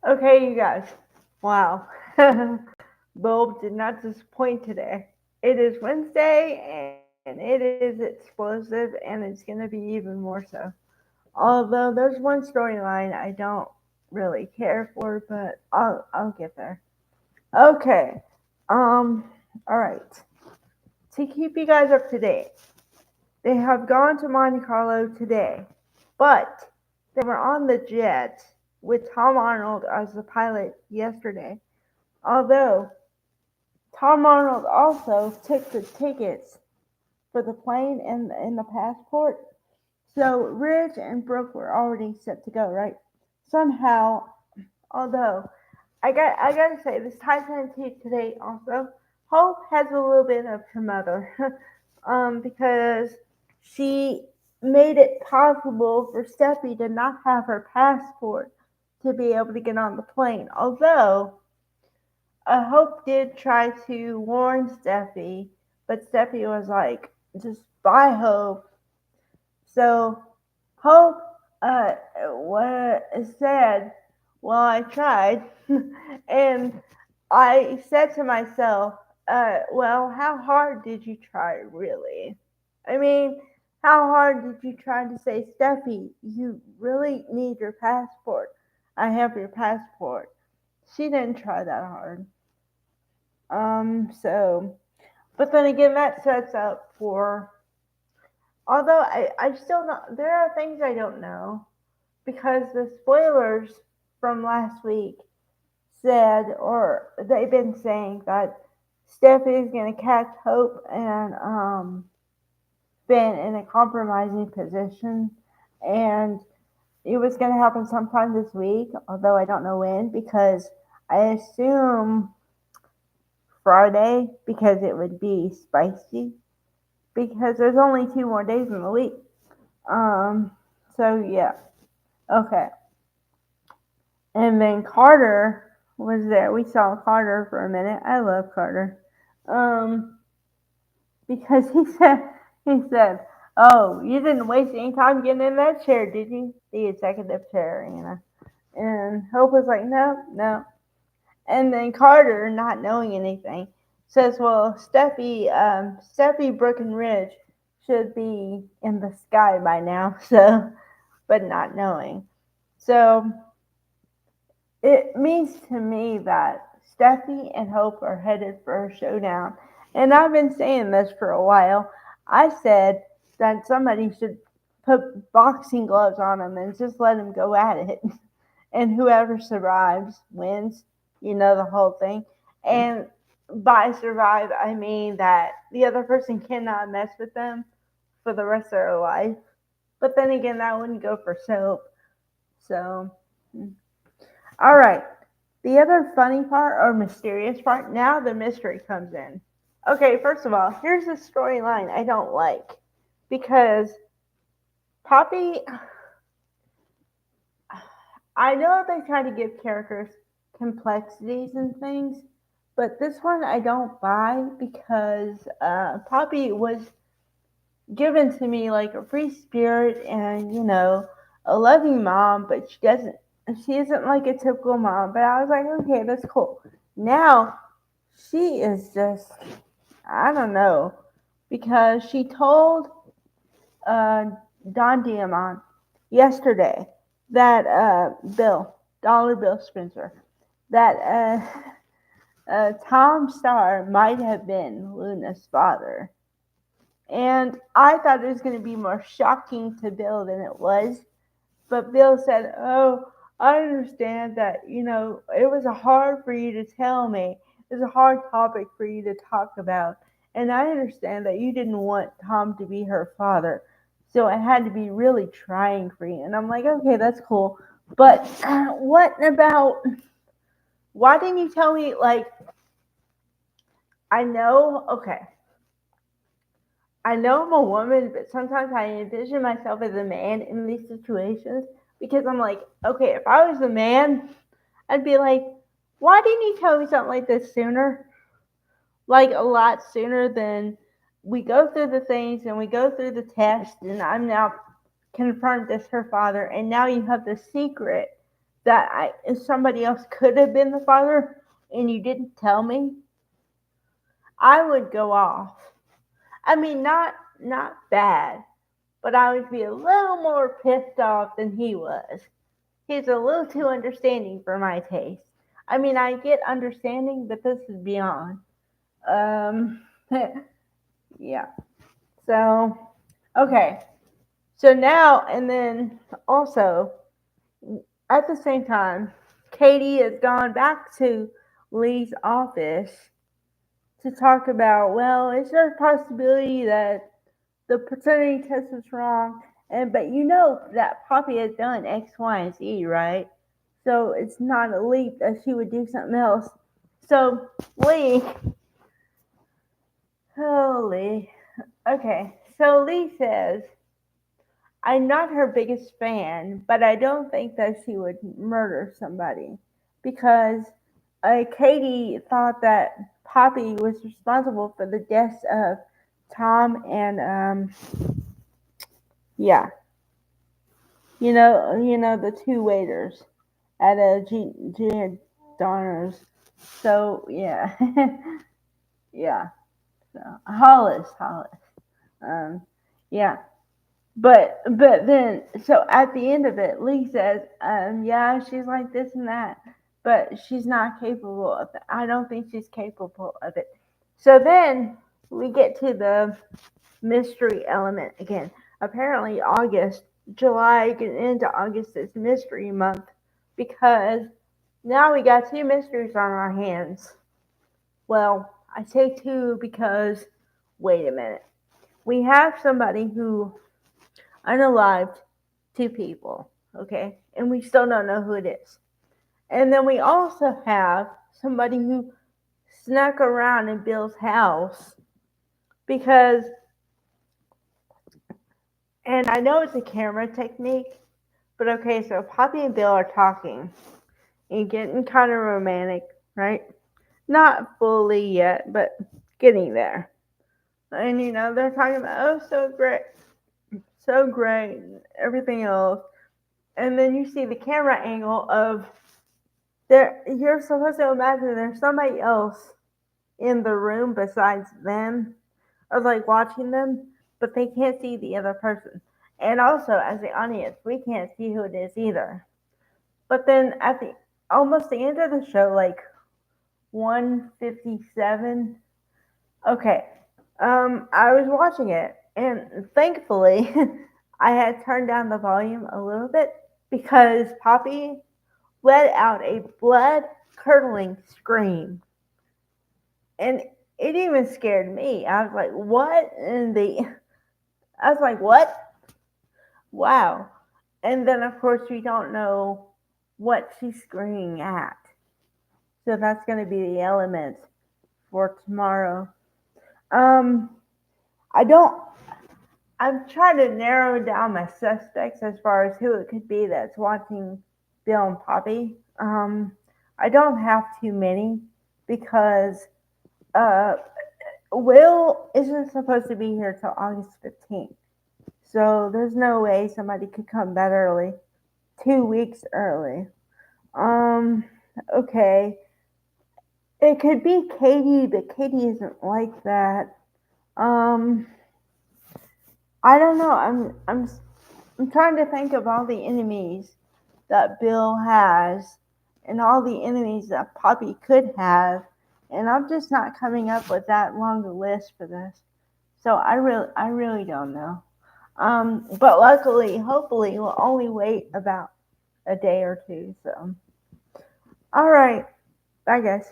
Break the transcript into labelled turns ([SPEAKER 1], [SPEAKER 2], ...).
[SPEAKER 1] Okay, you guys. Wow. Bulb did not disappoint today. It is Wednesday and it is explosive and it's going to be even more so. Although there's one storyline I don't really care for, but I'll get there. Okay. Um all right. To keep you guys up to date, they have gone to Monte Carlo today, but they were on the jet with Tom Arnold as the pilot yesterday. Although Tom Arnold also took the tickets for the plane and the passport, so Ridge and Brooke were already set to go, right? Somehow, although I gotta say this ties into today also. Hope has a little bit of her mother, because she made it possible for Steffi to not have her passport to be able to get on the plane. Although Hope did try to warn Steffi, but Steffi was like, "Just bye, Hope." So Hope what said, "Well, I tried," and I said to myself, "Well, how hard did you try, really? I mean, how hard did you try to say, Steffi, you really need your passport? I have your passport." She didn't try that hard. But then again, that sets up for. Although I still not. There are things I don't know because the spoilers from last week said, or they've been saying that Steffi is going to catch Hope and Finn in a compromising position, and it was going to happen sometime this week. Although I don't know when, because I assume Friday because it would be spicy because there's only 2 more days in the week. Um, so yeah, okay. And then Carter was there. We saw Carter for a minute. I love Carter. Um, because he said, "Oh, you didn't waste any time getting in that chair, did you? The executive chair, you know." And Hope was like, "No, no." And then Carter, not knowing anything, says, "Well, Steffi, Brook, and Ridge should be in the sky by now." So, but not knowing. So it means to me that Steffi and Hope are headed for a showdown. And I've been saying this for a while. I said that somebody should put boxing gloves on them and just let them go at it. And whoever survives wins. You know the whole thing. And by survive, I mean that the other person cannot mess with them for the rest of their life. But then again, that wouldn't go for soap. So, all right. The other funny part or mysterious part, now the mystery comes in. Okay, first of all, here's a storyline I don't like because Poppy, I know they try to give characters complexities and things, but this one I don't buy because Poppy was given to me like a free spirit and a loving mom, but she isn't like a typical mom. But I was like, okay, that's cool. Now she is just, I don't know, because she told uh, Don Diamond yesterday that Dollar Bill Spencer, that Tom Starr might have been Luna's father. And I thought it was going to be more shocking to Bill than it was. But Bill said, "Oh, I understand that, it was hard for you to tell me. It was a hard topic for you to talk about. And I understand that you didn't want Tom to be her father. So it had to be really trying for you." And I'm like, okay, that's cool. But what about, why didn't you tell me, like, I know, okay, I know I'm a woman, but sometimes I envision myself as a man in these situations because I'm like, okay, if I was a man, I'd be like, why didn't you tell me something like this sooner? Like a lot sooner than we go through the things and we go through the test, and I'm now confirmed as her father, and now you have the secret that somebody else could have been the father and you didn't tell me, I would go off. I mean, not bad, but I would be a little more pissed off than he was. He's a little too understanding for my taste. I mean, I get understanding, but this is beyond. Um, yeah. So, okay. So now, and then also, at the same time, Katie has gone back to Lee's office to talk about, well, is there a possibility that the paternity test was wrong? And but you know that Poppy has done X, Y, and Z, right? So it's not a leap that she would do something else. So Lee, oh Lee, okay. So Lee says, I'm not her biggest fan, but I don't think that she would murder somebody because Katie thought that Poppy was responsible for the deaths of Tom and yeah, the two waiters at a Giordano's. So yeah, yeah. So Hollis. Um, yeah. But then so at the end of it, Lee says, yeah, she's like this and that, but she's not capable of it. I don't think she's capable of it. So then we get to the mystery element again. Apparently July getting into August is mystery month because now we got two mysteries on our hands. Well, I say two because wait a minute. We have somebody who unalived two people, okay? And we still don't know who it is. And then we also have somebody who snuck around in Bill's house because, and I know it's a camera technique, but okay, so Poppy and Bill are talking and getting kind of romantic, right? Not fully yet, but getting there. And they're talking about, oh, so great, and everything else. And then you see the camera angle of you're supposed to imagine there's somebody else in the room besides them, or like watching them, but they can't see the other person. And also, as the audience, we can't see who it is either. But then at the almost the end of the show, like 157. Okay, I was watching it, and thankfully, I had turned down the volume a little bit because Poppy let out a blood-curdling scream, and it even scared me. I was like, "What in the?" I was like, "What? Wow!" And then, of course, we don't know what she's screaming at, so that's going to be the element for tomorrow. Um, I don't. I'm trying to narrow down my suspects as far as who it could be that's watching Bill and Poppy. I don't have too many because uh, Will isn't supposed to be here till August 15th. So there's no way somebody could come that early. 2 weeks early. Um, okay. It could be Katie, but Katie isn't like that. Um, I don't know. I'm trying to think of all the enemies that Bill has and all the enemies that Poppy could have, and I'm just not coming up with that long a list for this. So I really don't know. But luckily, hopefully, we'll only wait about a day or two. So, all right, bye guys.